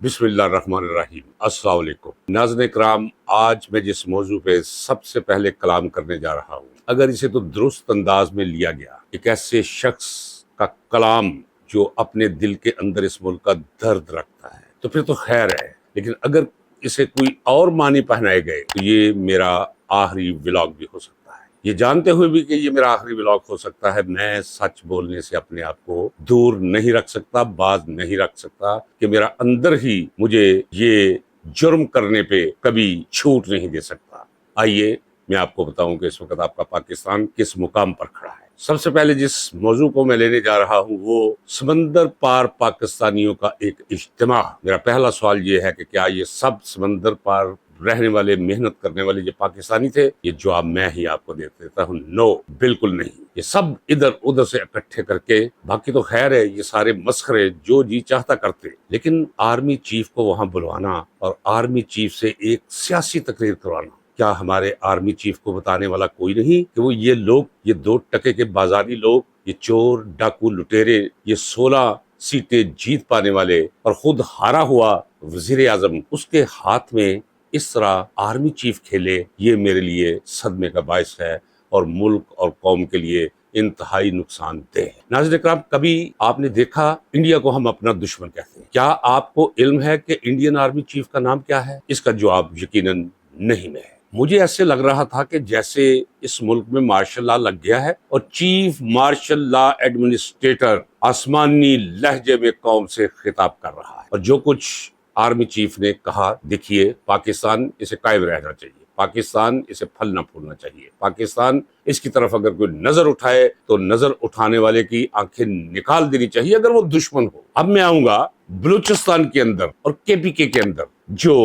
बिस्मिल्लाह रहमान रहीम। अस्सलाम वालेकुम नाज़रीन इकराम, आज मैं जिस मौजू पे सबसे पहले कलाम करने जा रहा हूँ, अगर इसे तो दुरुस्त अंदाज में लिया गया, एक ऐसे शख्स का कलाम जो अपने दिल के अंदर इस मुल्क का दर्द रखता है, तो फिर तो खैर है। लेकिन अगर इसे कोई और मानी पहनाए गए तो ये मेरा आखिरी व्लॉग भी हो सकता है। ये जानते हुए भी कि ये मेरा आखिरी व्लॉग हो सकता है, मैं सच बोलने से अपने आप को दूर नहीं रख सकता, बाज नहीं रख सकता कि मेरा अंदर ही मुझे ये जुर्म करने पे कभी छूट नहीं दे सकता। आइए मैं आपको बताऊं कि इस वक्त आपका पाकिस्तान किस मुकाम पर खड़ा है। सबसे पहले जिस मौजू को मैं लेने जा रहा हूं वो समंदर पार पाकिस्तानियों का एक इज्तिमा। मेरा पहला सवाल ये है कि क्या ये सब समंदर पार रहने वाले, मेहनत करने वाले ये पाकिस्तानी थे? ये जवाब मैं ही आपको दे देता हूँ, नो, बिल्कुल नहीं। ये सब इधर उधर से इकट्ठे करके, बाकी तो खैर है, ये सारे मस्खरे जो जी चाहता करते, लेकिन आर्मी चीफ को वहां बुलवाना और आर्मी चीफ से एक सियासी तकरीर करवाना, क्या हमारे आर्मी चीफ को बताने वाला कोई नहीं कि वो ये लोग, ये 2 टके के बाजारी लोग, ये चोर डाकू लुटेरे, ये 16 सीटें जीत पाने वाले और खुद हारा हुआ वजीर आजम, उसके हाथ में इस तरह आर्मी चीफ खेले, ये मेरे लिए सदमे का बायस है और मुल्क और कौम के लिए इंतहाई नुकसानदेह है। नाज़रीन इकराम, कभी आपने देखा इंडिया को हम अपना दुश्मन कहते हैं? क्या आपको इल्म है कि इंडियन आर्मी चीफ का नाम क्या है? इसका जवाब यकीनन नहीं में है। मुझे ऐसे लग रहा था कि जैसे इस मुल्क में मार्शल लॉ लग गया है और चीफ मार्शल लॉ एडमिनिस्ट्रेटर आसमानी लहजे में कौम से खिताब कर रहा है, और जो कुछ आर्मी चीफ ने कहा, देखिए पाकिस्तान इसे कायम रहना चाहिए, पाकिस्तान इसे फलना फूलना चाहिए, पाकिस्तान इसकी तरफ अगर कोई नजर उठाए तो नजर उठाने वाले की आंखें निकाल देनी चाहिए अगर वो दुश्मन हो। अब मैं आऊंगा बलूचिस्तान के अंदर और केपीके के अंदर जो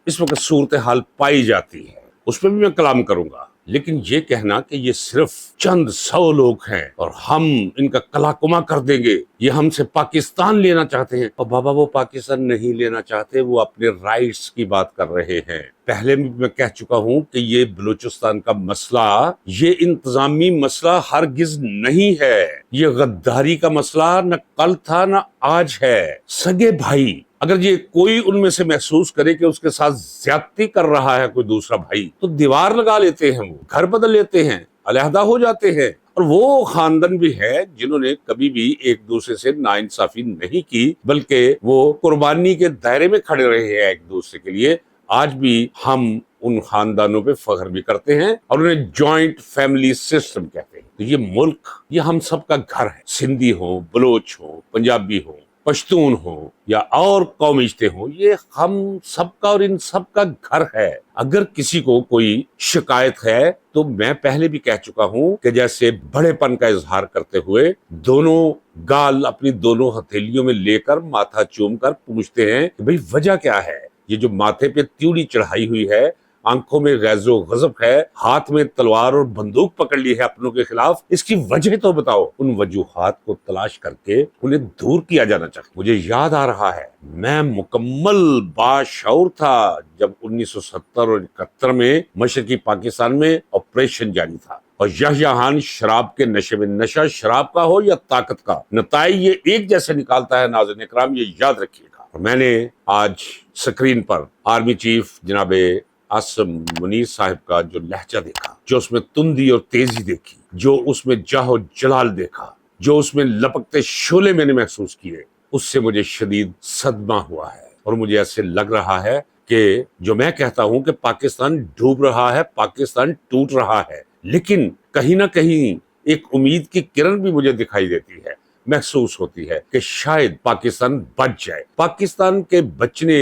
इस वक्त सूरत हाल पाई जाती है, उस पर भी मैं कलाम करूंगा। लेकिन ये कहना कि ये सिर्फ चंद 100 लोग हैं और हम इनका कलाकुमा कर देंगे, ये हमसे पाकिस्तान लेना चाहते हैं, और बाबा वो पाकिस्तान नहीं लेना चाहते, वो अपने राइट्स की बात कर रहे हैं। पहले भी मैं कह चुका हूं कि ये बलूचिस्तान का मसला, ये इंतजामी मसला हरगिज नहीं है, ये गद्दारी का मसला न कल था न आज है। सगे भाई, अगर ये कोई उनमें से महसूस करे कि उसके साथ ज्यादती कर रहा है कोई दूसरा भाई, तो दीवार लगा लेते हैं, वो घर बदल लेते हैं, अलहदा हो जाते हैं। और वो खानदान भी है जिन्होंने कभी भी एक दूसरे से नाइंसाफी नहीं की, बल्कि वो कुर्बानी के दायरे में खड़े रहे हैं एक दूसरे के लिए। आज भी हम उन खानदानों पे फख्र भी करते हैं और उन्हें जॉइंट फैमिली सिस्टम कहते हैं। तो ये मुल्क, ये हम सबका घर है। सिंधी हो, बलोच हो, पंजाबी हो, पश्तून हो या और कौमियतें हो, ये हम सबका और इन सबका घर है। अगर किसी को कोई शिकायत है तो मैं पहले भी कह चुका हूं कि जैसे बड़ेपन का इजहार करते हुए दोनों गाल अपनी दोनों हथेलियों में लेकर माथा चूम कर पूछते हैं कि भाई वजह क्या है? ये जो माथे पे त्यूड़ी चढ़ाई हुई है, आंखों में गैज़ो गज़ब है, हाथ में तलवार और बंदूक पकड़ ली है अपनों के खिलाफ, इसकी वजह तो बताओ। उन वजूहात को तलाश करके उन्हें दूर किया जाना चाहिए। मुझे याद आ रहा है, मैं मुकम्मल बाशऊर था जब 1970 और 71 में मशरकी पाकिस्तान में ऑपरेशन जारी था और यहया खान शराब के नशे में, नशा शराब का हो या ताकत का, नताई ये एक जैसे निकालता है। नाज़रीन इकराम, ये याद रखिएगा। और मैंने आज स्क्रीन पर आर्मी चीफ जनाबे आसिम मुनीर साहब का जो लहजा देखा, जो उसमें तुंदी और तेजी देखी, जो उसमें जाहो जलाल देखा, जो उसमें लपकते शोले मैंने महसूस किए, उससे मुझे शदीद सदमा हुआ है। और मुझे ऐसे लग रहा है कि जो मैं कहता हूं कि पाकिस्तान डूब रहा है, पाकिस्तान टूट रहा है, लेकिन कहीं ना कहीं एक उम्मीद की किरण भी मुझे दिखाई देती है, महसूस होती है कि शायद पाकिस्तान बच जाए। पाकिस्तान के बचने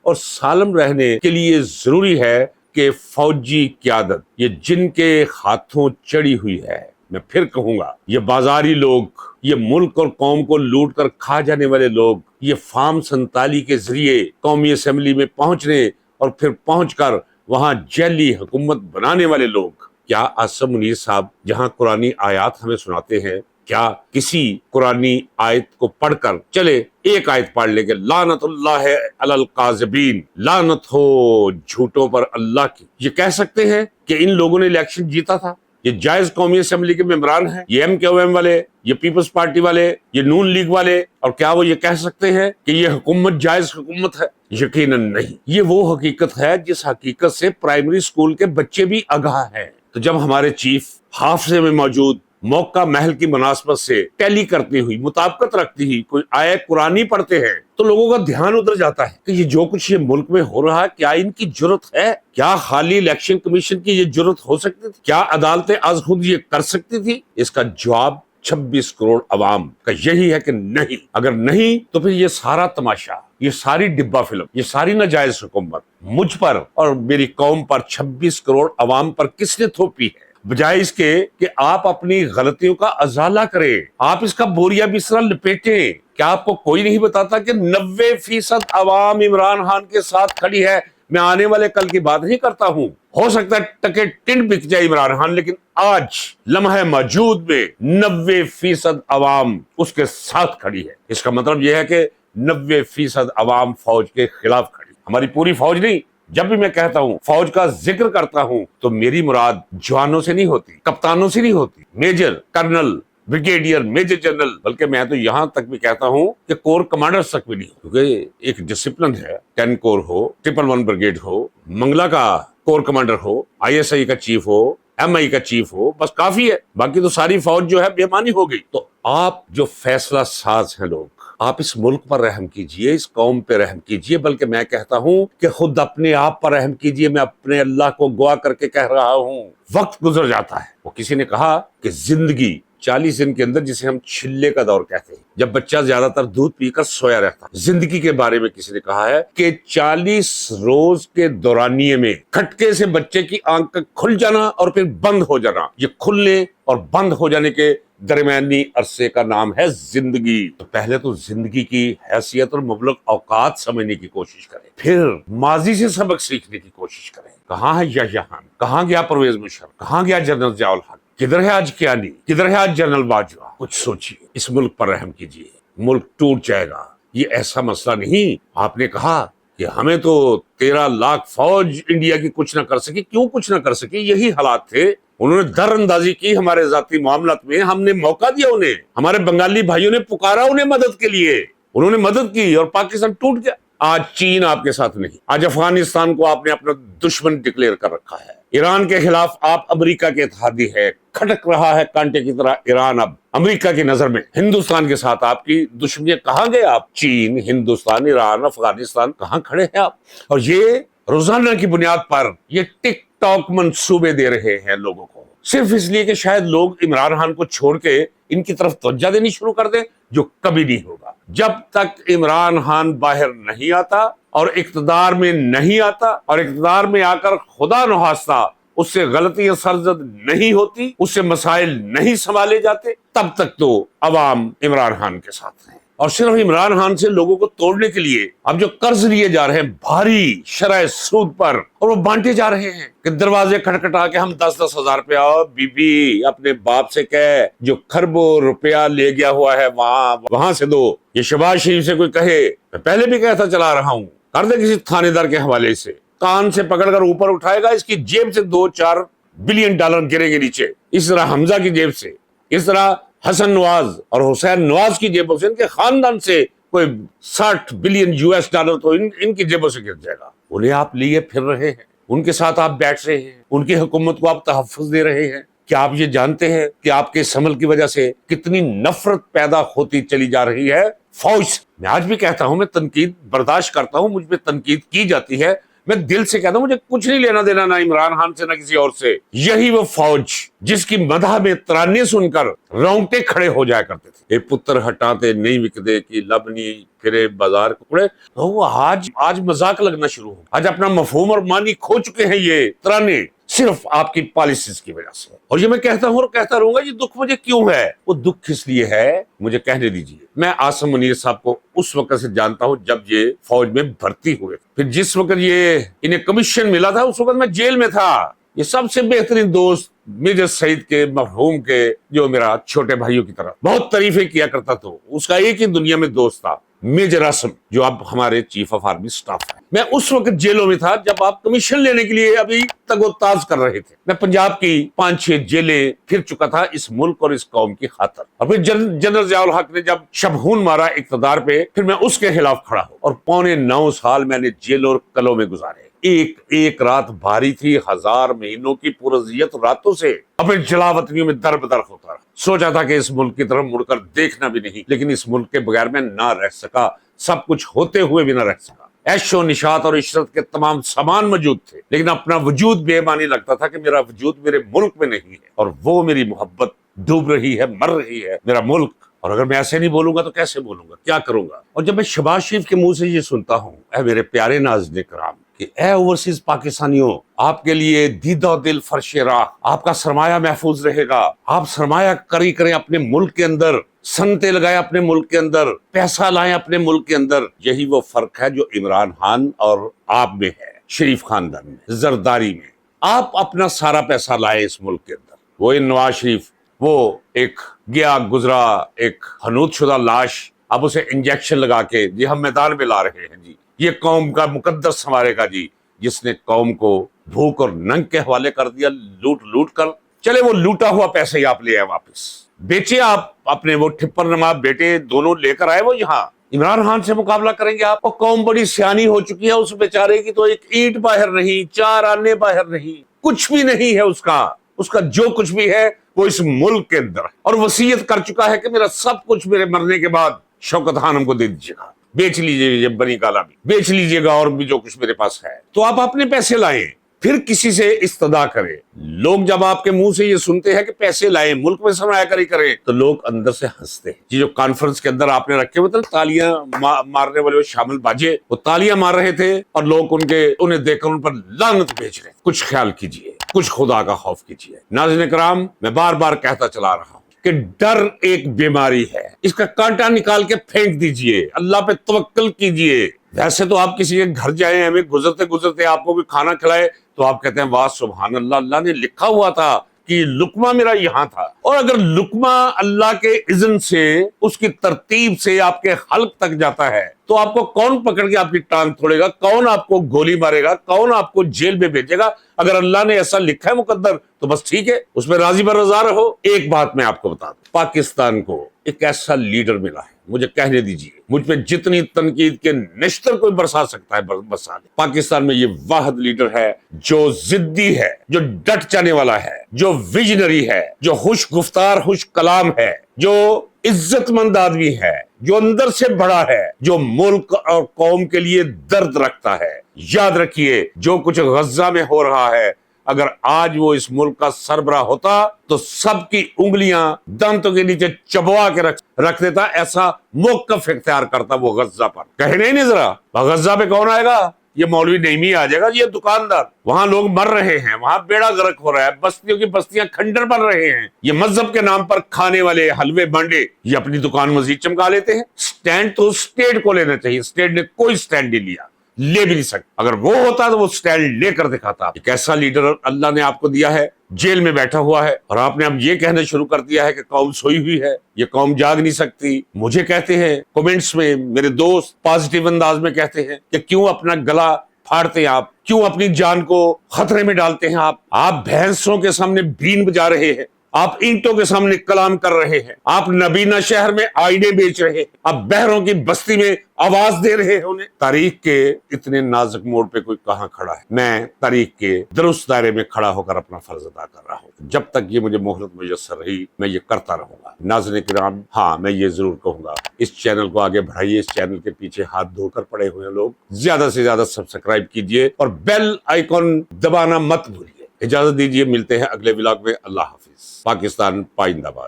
और सालम रहने के लिए जरूरी है कि फौजी क्यादत, ये जिनके हाथों चढ़ी हुई है, मैं फिर कहूंगा, ये बाजारी लोग, ये मुल्क और कौम को लूट कर खा जाने वाले लोग, ये फार्म 47 के जरिए कौमी असेंबली में पहुंचने और फिर पहुंचकर वहां जैली हुकूमत बनाने वाले लोग, क्या आसिम मुनीर साहब जहां कुरानी आयत हमें सुनाते हैं, क्या किसी कुरानी आयत को पढ़कर, चले एक आयत पढ़ लेंगे, लानतुल्लाह अलल काज़िबीन, लानत हो झूठों पर अल्लाह की, ये कह सकते हैं कि इन लोगों ने इलेक्शन जीता था? ये जायज कौमी असेंबली के मेंबरान हैं, ये MQM वाले, ये पीपल्स पार्टी वाले, ये नून लीग वाले, और क्या वो ये कह सकते हैं कि ये हुकूमत जायज हुकूमत है? یقیناً نہیں. یہ وہ حقیقت ہے جس حقیقت سے پرائمری اسکول کے بچے بھی آگاہ ہیں. تو جب ہمارے چیف حافظے میں موجود موقع محل کی مناسبت سے ٹیلی کرتی ہوئی مطابقت رکھتی ہوئی کوئی آیت قرآنی پڑھتے ہیں تو لوگوں کا دھیان ادھر جاتا ہے کہ یہ جو کچھ یہ ملک میں ہو رہا ہے کیا ان کی جرت ہے؟ کیا خالی الیکشن کمیشن کی یہ جرت ہو سکتی تھی؟ کیا عدالتیں از خود یہ کر سکتی تھی؟ اس کا جواب 26 کروڑ عوام کا یہی ہے کہ نہیں. اگر نہیں تو پھر یہ سارا تماشا، یہ ساری ڈبہ فلم، یہ ساری ناجائز حکومت مجھ پر اور میری قوم پر 26 کروڑ عوام پر کس نے تھوپی ہے؟ بجائے اس کے کہ آپ اپنی غلطیوں کا ازالہ کریں، آپ اس کا بوریا بستر لپیٹیں. کیا آپ کو کوئی نہیں بتاتا کہ 90% عوام عمران خان کے ساتھ کھڑی ہے؟ میں آنے والے کل کی بات نہیں کرتا ہوں، ہو سکتا ہے ٹکے ٹنڈ بک جائے عمران خان، لیکن آج لمحہ موجود میں 90% عوام اس کے ساتھ کھڑی ہے. اس کا مطلب یہ ہے کہ 90% عوام فوج کے خلاف کھڑی. ہماری پوری فوج نہیں. جب بھی میں کہتا ہوں فوج کا ذکر کرتا ہوں تو میری مراد جوانوں سے نہیں ہوتی، کپتانوں سے نہیں ہوتی، major, colonel, brigadier, major general, بلکہ میں تو یہاں تک بھی کہتا ہوں کہ کور کمانڈرز تک بھی نہیں، کیونکہ ایک ڈسپلن ہے. 10 کور ہو، 111 بریگیڈ ہو، منگلا کا کور کمانڈر ہو، ISI کا چیف ہو، MI کا چیف ہو، بس کافی ہے. باقی تو ساری فوج جو ہے بے معنی ہو گئی. تو آپ جو فیصلہ ساز ہیں لوگ، آپ اس ملک پر رحم کیجئے، اس قوم پہ رحم کیجئے، بلکہ میں کہتا ہوں کہ خود اپنے آپ پر رحم کیجئے. میں اپنے اللہ کو گواہ کر کے کہہ رہا ہوں. وقت گزر جاتا ہے. وہ کسی نے کہا کہ زندگی 40 دن کے اندر، جسے ہم چھلے کا دور کہتے ہیں، جب بچہ زیادہ تر دودھ پی کر سویا رہتا ہے. زندگی کے بارے میں کسی نے کہا ہے کہ 40 روز کے دورانیے میں کھٹکے سے بچے کی آنکھ کھل جانا اور پھر بند ہو جانا، یہ کھلنے اور بند ہو جانے کے درمیانی عرصے کا نام ہے زندگی. تو پہلے تو زندگی کی حیثیت اور مبلغ اوقات سمجھنے کی کوشش کریں، پھر ماضی سے سبق سیکھنے کی کوشش کریں. کہاں ہے یحییٰ خان؟ کہاں گیا پرویز مشرف؟ کہاں گیا جنرل ضیاء الحق؟ کدھر ہے آج کیانی؟ کدھر ہے آج جنرل باجوہ؟ کچھ سوچیے. اس ملک پر رحم کیجیے. ملک ٹوٹ جائے گا. یہ ایسا مسئلہ نہیں. آپ نے کہا کہ ہمیں تو 13 لاکھ فوج انڈیا کی کچھ نہ کر سکی. کیوں کچھ نہ کر سکی؟ یہی حالات تھے. انہوں نے در اندازی کی ہمارے ذاتی معاملات میں، ہم نے موقع دیا انہیں. ہمارے بنگالی بھائیوں نے پکارا انہیں مدد کے لیے، انہوں نے مدد کی اور پاکستان ٹوٹ گیا. آج چین آپ کے ساتھ نہیں. آج افغانستان کو آپ نے اپنا دشمن ڈکلیئر کر رکھا ہے. ایران کے خلاف آپ امریکہ کے اتحادی ہے. کھٹک رہا ہے کانٹے کی طرح ایران اب امریکہ کی نظر میں. ہندوستان کے ساتھ آپ کی دشمنی. کہاں گئے آپ؟ چین، ہندوستان، ایران، افغانستان، کہاں کھڑے ہیں آپ؟ اور یہ روزانہ کی بنیاد پر یہ ٹک ٹاک منصوبے دے رہے ہیں لوگوں کو، صرف اس لیے کہ شاید لوگ عمران خان کو چھوڑ کے ان کی طرف توجہ دینی شروع کر دیں، جو کبھی نہیں ہوگا. جب تک عمران خان باہر نہیں آتا اور اقتدار میں نہیں آتا، اور اقتدار میں آ کر خدا نخواستہ اس سے غلطیاں سرزد نہیں ہوتی، اس سے مسائل نہیں سنبھالے جاتے، تب تک تو عوام عمران خان کے ساتھ ہیں. اور صرف عمران خان سے لوگوں کو توڑنے کے لیے اب جو قرض لیے جا رہے ہیں بھاری شرح سود پر، اور وہ بانٹے جا رہے ہیں کہ دروازے کھٹکھٹا کے ہم 10-10 ہزار روپیہ، بی بی اپنے باپ سے کہے جو کھربوں روپیہ لے گیا ہوا ہے وہاں سے دو. یہ شہباز شریف سے کوئی کہے، میں پہلے بھی کہتا چلا رہا ہوں، کر دے کسی تھانے دار کے حوالے سے، کان سے پکڑ کر اوپر اٹھائے گا، اس کی جیب سے 2-4 بلین ڈالر گریں گے نیچے. اس طرح حمزہ کی جیب سے، اس طرح حسن نواز اور حسین نواز کی جیبوں سے، ان کے خاندان سے کوئی 60 بلین US ڈالر تو ان کی جیبوں سے گر جائے گا. انہیں آپ لیے پھر رہے ہیں، ان کے ساتھ آپ بیٹھ رہے ہیں، ان کی حکومت کو آپ تحفظ دے رہے ہیں. کیا آپ یہ جانتے ہیں کہ آپ کے اس عمل کی وجہ سے کتنی نفرت پیدا ہوتی چلی جا رہی ہے فوج سے؟ میں آج بھی کہتا ہوں، میں تنقید برداشت کرتا ہوں، مجھ پہ تنقید کی جاتی ہے، میں دل سے کہتا ہوں مجھے کچھ نہیں لینا دینا نہ عمران خان سے نہ کسی اور سے. یہی وہ فوج جس کی مدح میں ترانے سن کر رونگٹے کھڑے ہو جایا کرتے تھے. اے پتر ہٹاتے نہیں وکدے کی لبنی پھرے بازار کپڑے. وہ آج مذاق لگنا شروع ہو. آج اپنا مفہوم اور معنی کھو چکے ہیں یہ ترانے، صرف آپ کی پالیسیز کی وجہ سے. اور یہ میں کہتا ہوں اور کہتا رہوں گا. یہ دکھ مجھے کیوں ہے؟ وہ دکھ کس لیے ہے مجھے کہنے دیجیے. میں عاصم منیر صاحب کو اس وقت سے جانتا ہوں جب یہ فوج میں بھرتی ہوئے. پھر جس وقت یہ انہیں کمیشن ملا تھا اس وقت میں جیل میں تھا. یہ سب سے بہترین دوست میجر سعید کے مرحوم کے، جو میرا چھوٹے بھائیوں کی طرح بہت تعریفیں کیا کرتا تھا، اس کا ایک ہی دنیا میں دوست تھا، मेजर असम जो अब हमारे चीफ ऑफ आर्मी स्टाफ है। मैं उस वक्त जेलों में था जब आप कमीशन लेने के लिए अभी तगोताज कर रहे थे। मैं पंजाब की 5-6 जेलें फिर चुका था इस मुल्क और इस कौम की खातिर। और फिर जनरल जियाउल हक ने जब शबहून मारा इक़्तिदार पे, फिर मैं उसके खिलाफ खड़ा हूं और 9.25 साल मैंने जेल और कलों में गुजारे। एक एक रात भारी थी 1000 महीनों की पुरज़ियत रातों से। अपने जलावतनियों में दर बदर होता रहा। सोचा था कि इस मुल्क की तरफ मुड़कर देखना भी नहीं, लेकिन इस मुल्क के बगैर मैं ना रह सका, सब कुछ होते हुए भी ना रह सका। ऐशो निशात और इशरत के तमाम सामान मौजूद थे, लेकिन अपना वजूद बेईमानी लगता था कि मेरा वजूद मेरे मुल्क में नहीं है और वो मेरी मोहब्बत डूब रही है, मर रही है, मेरा मुल्क। और अगर मैं ऐसे नहीं बोलूंगा तो कैसे बोलूंगा, क्या करूंगा? और जब मैं शहबाज शरीफ के मुंह से ये सुनता हूँ, ऐ मेरे प्यारे नाज़रीन किराम, कि ऐ ओवरसीज पाकिस्तानियों, आपके लिए दीदा दिल फर्शे राह, आपका सरमाया महफूज रहेगा। आप सरमाया करी करें अपने मुल्क के अंदर, सनते लगाए अपने मुल्क के अंदर, पैसा लाएं अपने मुल्क के अंदर। यही वो फर्क है जो इमरान खान और आप में है, शरीफ खानदान में, जरदारी में। आप अपना सारा पैसा लाए इस मुल्क के अंदर। वो नवाज शरीफ, वो एक गया गुजरा एक हनूत शुदा लाश, अब उसे इंजेक्शन लगा के जी हम मैदान में ला रहे हैं जी, ये कौम का मुकद्दस संवारेगा जी, जिसने कौम को भूख और नंग के हवाले कर दिया, लूट लूट कर। चले वो लूटा हुआ पैसे ही आप ले आए वापस, बेचे आप अपने वो ठिप्पर नमा बेटे दोनों लेकर आए वो यहाँ। इमरान खान से मुकाबला करेंगे आप? और कौम बड़ी सियानी हो चुकी है, उस बेचारे की तो एक ईंट बाहर नहीं, 4 आने बाहर नहीं, कुछ भी नहीं है उसका जो कुछ भी है वो इस मुल्क के अंदर। और वसीयत कर चुका है कि मेरा सब कुछ मेरे मरने के बाद शौकत खानम को दे दीजिएगा, बेच लीजिए ये बनी काला भी बेच लीजिएगा, और भी जो कुछ मेरे पास है। तो आप अपने पैसे लाएं, फिर किसी से इस्तदा करें। लोग जब आपके मुंह से ये सुनते हैं कि पैसे लाएं, मुल्क में सरमाया करी करें, तो लोग अंदर से हंसते हैं। ये जो कॉन्फ्रेंस के अंदर आपने रखे हुए थे तालियां मारने वाले वो शामिल बाजे, वो तालियां मार रहे थे और लोग उन्हें देखकर उन पर लानत भेज रहे। कुछ ख्याल कीजिए, कुछ खुदा का खौफ कीजिए। नाज़रीन किराम, मैं बार बार कहता चला रहा हूं कि डर एक बीमारी है, इसका कांटा निकाल के फेंक दीजिए, अल्लाह पे तवक्कल कीजिए। वैसे तो आप किसी के घर जाए, हमें गुजरते गुजरते आपको कोई खाना खिलाए तो आप कहते हैं वाह सुभान अल्लाह, अल्लाह ने लिखा हुआ था कि लुकमा मेरा यहाँ था। और अगर लुकमा अल्लाह के इज़्न से, उसकी तरतीब से आपके हल्क तक जाता है, तो आपको कौन पकड़ के आपकी टांग तोड़ेगा? कौन आपको गोली मारेगा? कौन आपको जेल में भेजेगा? अगर अल्लाह ने ऐसा लिखा है मुकद्दर, तो बस ठीक है, उसमें राजी बर रज़ा रहो। एक बात मैं आपको बता दूं, पाकिस्तान को एक ऐसा लीडर मिला है, मुझे कहने दीजिए, मुझ पे जितनी तनकीद के निश्तर कोई बरसा सकता है बरसा दे। पाकिस्तान में ये वाहिद लीडर है जो जिद्दी है, जो डट जाने वाला है, जो विजनरी है, जो खुश गुफ्तार खुश कलाम है, जो इज्जतमंद आदमी है, जो अंदर से बड़ा है, जो मुल्क और कौम के लिए दर्द रखता है। याद रखिए, जो कुछ गज्जा में हो रहा है, अगर आज वो इस मुल्क का सरबराह होता तो सबकी उंगलियां दांतों के नीचे चबवा के रख देता। ऐसा मौकफ इख्तियार करता वो गज्जा पर। कहे नहीं जरा, गज्जा पे कौन आएगा? ये मौलवी नईमी आ जाएगा, ये दुकानदार। वहां लोग मर रहे हैं, वहां बेड़ा गर्क हो रहा है, बस्तियों की बस्तियां खंडर बन रहे हैं। ये मजहब के नाम पर खाने वाले हलवे बांडे ये अपनी दुकान मजीद चमका लेते हैं। स्टैंड तो स्टेट को लेना चाहिए, स्टेट ने कोई स्टैंड नहीं लिया, ले भी नहीं सकता। अगर वो होता तो वो स्टैंड लेकर दिखाता। एक ऐसा लीडर अल्लाह ने आपको दिया है, जेल में बैठा हुआ है, और आपने अब ये कहना शुरू कर दिया है कि कौम सोई हुई है, ये कौम जाग नहीं सकती। मुझे कहते हैं कमेंट्स में, मेरे दोस्त पॉजिटिव अंदाज में कहते हैं कि क्यों अपना गला फाड़ते हैं आप, क्यों अपनी जान को खतरे में डालते हैं आप भैंसों के सामने बीन बजा रहे हैं, आप ईंटों के सामने कलाम कर रहे हैं, आप नबीना शहर में आईने बेच रहे हैं, आप बहरों की बस्ती में आवाज दे रहे हैं उन्हें। तारीख के इतने नाजुक मोड़ पे कोई कहां खड़ा है? मैं तारीख के दुरुस्त दायरे में खड़ा होकर अपना फर्ज अदा कर रहा हूं। जब तक ये मुझे मोहलत मुयस्सर रही, मैं ये करता रहूंगा। नाज़रीन किराम, हाँ, मैं ये जरूर कहूंगा, इस चैनल को आगे बढ़ाइए। इस चैनल के पीछे हाथ धोकर पड़े हुए लोग ज्यादा से ज्यादा सब्सक्राइब कीजिए और बेल आइकॉन दबाना मत भूलिए। इजाजत दीजिए, मिलते हैं अगले व्लॉग में। अल्लाह हाफिज। पाकिस्तान पाइंदाबाद।